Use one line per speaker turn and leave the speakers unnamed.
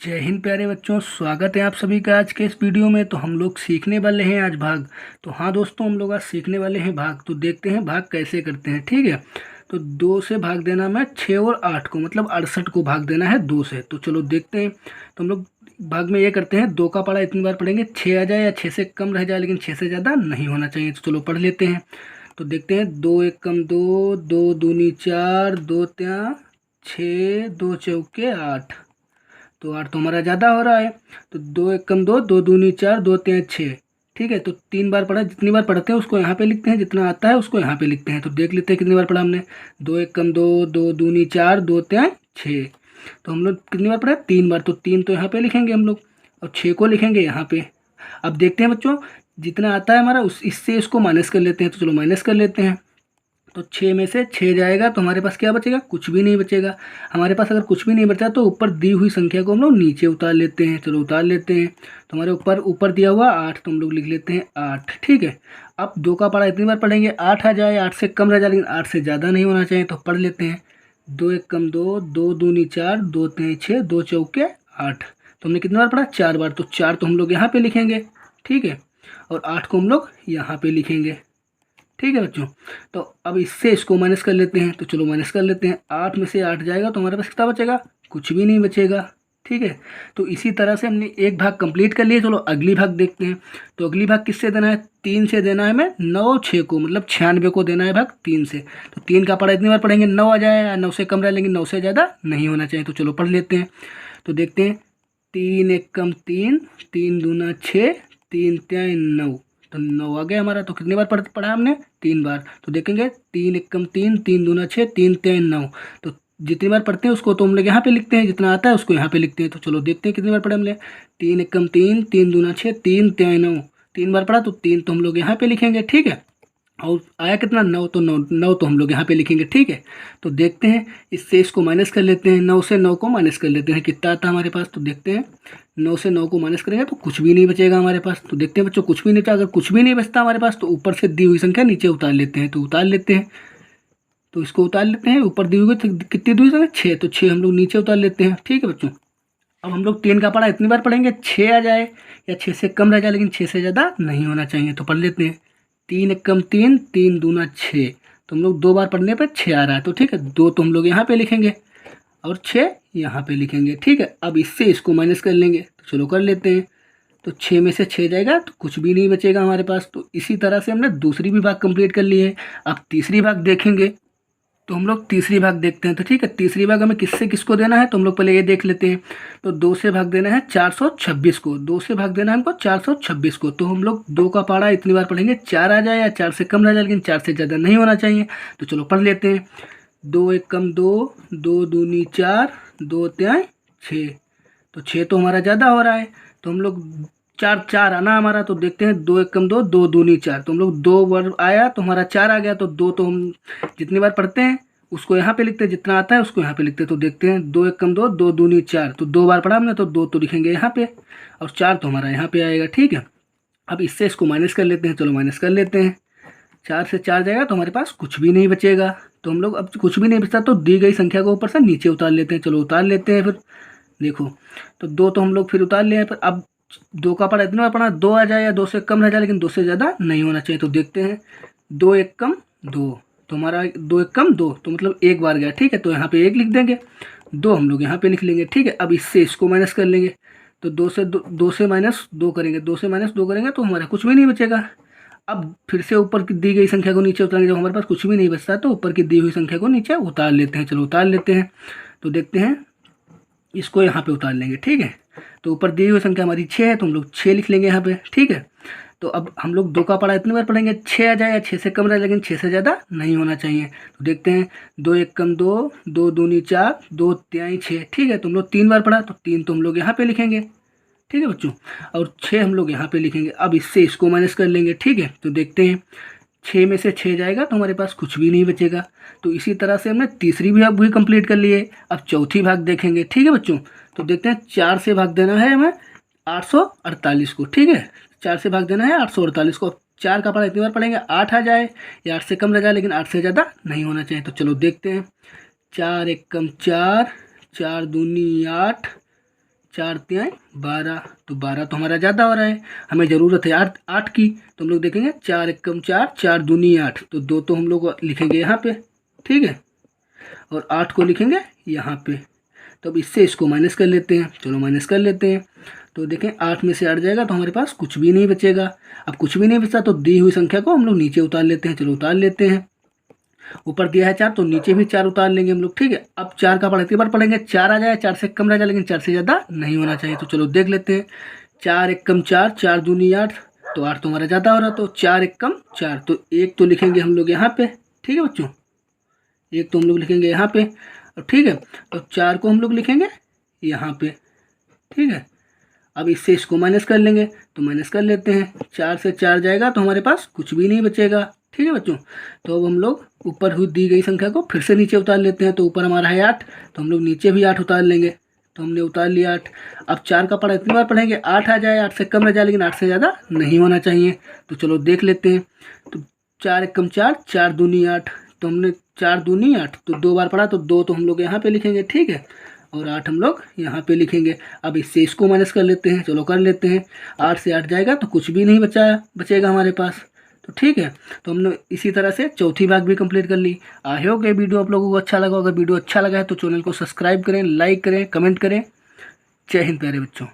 जय हिंद प्यारे बच्चों, स्वागत है आप सभी का आज के इस वीडियो में। तो हम लोग सीखने वाले हैं आज भाग। तो हाँ दोस्तों, हम लोग आज सीखने वाले हैं भाग। तो देखते हैं भाग कैसे करते हैं। ठीक है, तो 2 से भाग देना हमें 6 और 8 को, मतलब 68 को भाग देना है 2 से। तो चलो देखते हैं। तो हम लोग भाग में ये करते हैं, 2 का पढ़ा इतनी बार पढ़ेंगे 6 आ जाए या 6 से कम रह जाए, लेकिन 6 से ज़्यादा नहीं होना चाहिए। तो चलो पढ़ लेते हैं। तो देखते हैं, 2 एक कम 2, 2 दूनी 4, 2 त्या 6, 2 चौके 8। तो 8 तो हमारा ज़्यादा हो रहा है। तो 2 एक कम 2, 2 दूनी 4, 2 तें 6। ठीक है, तो 3 बार पढ़ा, जितनी बार पढ़ते हैं उसको यहाँ पे लिखते हैं, जितना आता है उसको यहाँ पे लिखते हैं। तो देख लेते हैं कितनी बार पढ़ा हमने। 2 एक कम 2, 2 दूनी 4, 2 तें 6। तो हम लोग कितनी बार पढ़ा? 3 बार। तो 3 तो यहाँ पे लिखेंगे हम लोग और 6 को लिखेंगे यहाँ पे। अब देखते हैं बच्चों, जितना आता है हमारा उस इससे इसको माइनस कर लेते हैं। तो चलो माइनस कर लेते हैं। तो 6 में से 6 जाएगा तो हमारे पास क्या बचेगा? कुछ भी नहीं बचेगा। हमारे पास अगर कुछ भी नहीं बचा तो ऊपर दी हुई संख्या को हम लोग नीचे उतार लेते हैं। चलो उतार लेते हैं। तो हमारे ऊपर ऊपर दिया हुआ 8, तो हम लोग लिख लेते हैं 8। ठीक है, अब 2 का पढ़ा इतनी बार पढ़ेंगे 8 आ जाए, 8 से कम रह जाए, लेकिन 8 से ज़्यादा नहीं होना चाहिए। तो पढ़ लेते हैं। 2 एक कम 2, 2 दूनी 4, 2 तें 6, 2 चौके 8। तो हमने कितनी बार पढ़ा? 4 बार। तो 4 तो हम लोग यहाँ पे लिखेंगे। ठीक है, और 8 को हम लोग यहाँ पे लिखेंगे। ठीक है बच्चों, तो अब इससे इसको माइनस कर लेते हैं। तो चलो माइनस कर लेते हैं। 8 में से 8 जाएगा तो हमारे पास कितना बचेगा? कुछ भी नहीं बचेगा। ठीक है, तो इसी तरह से हमने एक भाग कंप्लीट कर लिया। चलो अगली भाग देखते हैं। तो अगली भाग किससे देना है? 3 से देना है हमें 9 6 को, मतलब 96 को देना है भाग 3 से। तो 3 का पढ़ा इतनी बार पढ़ेंगे 9 आ जाए या 9 से कम रहे, लेकिन 9 से ज़्यादा नहीं होना चाहिए। तो चलो पढ़ लेते हैं। तो देखते हैं, 3 एक कम 3, 3 दूना 6, 3 त्याई 9। तो 9 आ गया हमारा। तो कितनी बार पढ़ा हमने? 3 बार। तो देखेंगे, 3 एक कम 3, 3 दूना 6, 3 त्याई 9। तो जितनी बार पढ़ते हैं उसको तो हम लोग यहाँ पे लिखते हैं, जितना आता है उसको यहाँ पे लिखते हैं। तो चलो देखते हैं कितनी बार पढ़े हमने। 3 एक कम 3, 3 दूना 6, 3 त्याई 9। 3 बार पढ़ा तो 3 तो हम लोग यहाँ पे लिखेंगे। ठीक है, और आया कितना? 9। तो 9 तो हम लोग यहाँ पे लिखेंगे। ठीक है, तो देखते हैं, इससे इसको माइनस कर लेते हैं। 9 से 9 को माइनस कर लेते हैं, कितना आता है हमारे पास। तो देखते हैं, 9 से 9 को माइनस करेंगे तो कुछ भी नहीं बचेगा हमारे पास। तो देखते हैं बच्चों, कुछ भी नहीं बचा। अगर कुछ भी नहीं बचता हमारे पास तो ऊपर से दी हुई संख्या नीचे उतार लेते हैं। तो उतार लेते हैं, तो इसको उतार लेते हैं। ऊपर दी हुई कितनी दी हुई संख्या? 6। तो 6 हम लोग नीचे उतार लेते हैं। ठीक है बच्चों, अब हम लोग 3 का पढ़ा इतनी बार पढ़ेंगे 6 आ जाए या 6 से कम रह जाए, लेकिन 6 से ज़्यादा नहीं होना चाहिए। तो पढ़ लेते हैं। 3 एक कम 3, 3 दूना 6। तो हम लोग 2 बार पढ़ने पर 6 आ रहा है। तो ठीक है, 2 तो हम लोग यहाँ पे लिखेंगे और 6 यहाँ पे लिखेंगे। ठीक है, अब इससे इसको माइनस कर लेंगे। तो चलो कर लेते हैं। तो 6 में से 6 जाएगा तो कुछ भी नहीं बचेगा हमारे पास। तो इसी तरह से हमने दूसरी भी भाग कंप्लीट कर ली है। अब तीसरी भाग देखेंगे। तो हम लोग तीसरी भाग देखते हैं। तो ठीक है, तीसरी भाग हमें किससे किसको देना है तो हम लोग पहले ये देख लेते हैं। तो 2 से भाग देना है 426 को। 2 से भाग देना है हमको 426 को। तो हम लोग 2 का पढ़ा इतनी बार पढ़ेंगे 4 आ जाए या 4 से कम रह जाए, लेकिन 4 से ज़्यादा नहीं होना चाहिए। तो चलो पढ़ लेते हैं। 2 एक कम 2, 2 दूनी 4, 2 त्याई 6। तो 6 तो हमारा ज़्यादा हो रहा है। तो हम लोग 4 4 आना हमारा। तो देखते हैं, 2 एक कम 2, 2 दूनी 4। तो हम लोग 2 बार आया तो हमारा 4 आ गया। तो 2 तो हम जितनी बार पढ़ते हैं उसको यहाँ पे लिखते हैं, जितना आता है उसको यहाँ पे लिखते हैं। तो देखते हैं, 2 एक कम 2, 2 दूनी 4। तो 2 बार पढ़ा हमने तो 2 तो लिखेंगे यहाँ पे और 4 तो हमारा यहाँ पे आएगा। ठीक है, अब इससे इसको माइनस कर लेते हैं। चलो माइनस कर लेते हैं। 4 से 4 जाएगा तो हमारे पास कुछ भी नहीं बचेगा। तो हम लोग अब कुछ भी नहीं बचता तो दी गई संख्या को ऊपर से नीचे उतार लेते हैं। चलो उतार लेते हैं। फिर देखो, तो 2 तो हम लोग फिर उतार लिए हैं। फिर अब 2 का पढ़ा इतना पढ़ा 2 आ जाए या 2 से कम रह जाए, लेकिन 2 से ज़्यादा नहीं होना चाहिए। तो देखते हैं, 2 एक कम 2। तो हमारा 2 एक कम 2, तो मतलब एक बार गया। ठीक है, तो यहाँ पे 1 लिख देंगे, 2 हम लोग यहाँ पे लिख लेंगे। ठीक है, अब इससे इसको माइनस कर लेंगे। तो 2 से माइनस 2 करेंगे, 2 से माइनस 2 करेंगे तो हमारा कुछ भी नहीं बचेगा। अब फिर से ऊपर की दी गई संख्या को नीचे उतारेंगे। जब हमारे पास कुछ भी नहीं बचता तो ऊपर की दी हुई संख्या को नीचे उतार लेते हैं। चलो उतार लेते हैं। तो देखते हैं, इसको यहाँ पे उतार लेंगे। ठीक है, तो ऊपर दी हुई संख्या हमारी 6 है तो हम लोग 6 लिख लेंगे यहाँ पे। ठीक है, तो अब हम लोग 2 का पढ़ा इतनी बार पढ़ेंगे 6 आ जाए या 6 से कम रहे, लेकिन 6 से ज़्यादा नहीं होना चाहिए। तो देखते हैं, 2 एक कम 2, 2 दूनी 4, 2 त्याई 6। ठीक है, तो हम लोग 3 बार पढ़ा तो 3 तो हम लोग यहाँ पे लिखेंगे। ठीक है बच्चों, और 6 हम लोग यहाँ पे लिखेंगे। अब इससे इसको माइनस कर लेंगे। ठीक है, तो देखते हैं, 6 में से 6 जाएगा तो हमारे पास कुछ भी नहीं बचेगा। तो इसी तरह से हमने तीसरी भाग भी कंप्लीट कर ली है। अब चौथी भाग देखेंगे। ठीक है बच्चों, तो देखते हैं, 4 से भाग देना है हमें 848 को। ठीक है, 4 से भाग देना है 848 को। 4 का पढ़ा इतनी बार पढ़ेंगे 8 आ जाए या 8 से कम रह जाए, लेकिन 8 से ज़्यादा नहीं होना चाहिए। तो चलो देखते हैं, 4 एक कम 4, 4 दूनी 8, 4 तिहाई 12, तो 12 तो हमारा ज़्यादा हो रहा है, हमें ज़रूरत है 8 की, तो हम लोग देखेंगे 4 एकम 4, 4 दूनी 8, तो 2 तो हम लोग लिखेंगे यहाँ पे, ठीक है, और 8 को लिखेंगे यहाँ पे। तो अब इससे इसको माइनस कर लेते हैं, चलो माइनस कर लेते हैं। तो देखें 8 में से 8 जाएगा तो हमारे पास कुछ भी नहीं बचेगा। अब कुछ भी नहीं बचा तो दी हुई संख्या को हम लोग नीचे उतार लेते हैं, चलो उतार लेते हैं। ऊपर दिया है 4 तो नीचे भी 4 उतार लेंगे हम लोग, ठीक है। अब 4 का पढ़ा, इतनी बार पढ़ेंगे 4 आ जाए, 4 से कम रह जाए, लेकिन 4 से ज़्यादा नहीं होना चाहिए। तो चलो देख लेते हैं, 4 एकम 4, 4 दूनी 8, तो 8 तो हमारा ज़्यादा हो रहा, तो 4 एकम 4, तो 1 तो लिखेंगे हम लोग यहाँ पे, ठीक है बच्चों, 1 तो हम लोग लिखेंगे यहाँ पे, ठीक है। तो 4 को हम लोग लिखेंगे यहाँ पे, ठीक है। अब इससे इसको माइनस कर लेंगे, तो माइनस कर लेते हैं, 4 से 4 जाएगा तो हमारे पास कुछ भी नहीं बचेगा, ठीक है बच्चों। तो अब हम लोग ऊपर हुई दी गई संख्या को फिर से नीचे उतार लेते हैं, तो ऊपर हमारा है 8, तो हम लोग नीचे भी 8 उतार लेंगे, तो हमने उतार लिया 8। अब 4 का पढ़ा इतनी बार पढ़ेंगे, 8 आ जाए, 8 से कम रह जाए, लेकिन 8 से ज़्यादा नहीं होना चाहिए। तो चलो देख लेते हैं, तो 4 एकम 4, 4 दूनी 8, तो हमने 4 दूनी 8, तो 2 बार पढ़ा, तो 2 तो हम लोग यहाँ पे लिखेंगे, ठीक है, और 8 हम लोग यहाँ पे लिखेंगे। अब इससे इसको माइनस कर लेते हैं, चलो कर लेते हैं, 8 से 8 जाएगा तो कुछ भी नहीं बचेगा हमारे पास, तो ठीक है। तो हमने इसी तरह से चौथी भाग भी कंप्लीट कर ली। आई होप ये वीडियो आप लोगों को अच्छा लगा। अगर वीडियो अच्छा लगा है तो चैनल को सब्सक्राइब करें, लाइक करें, कमेंट करें। जय हिंद प्यारे बच्चों।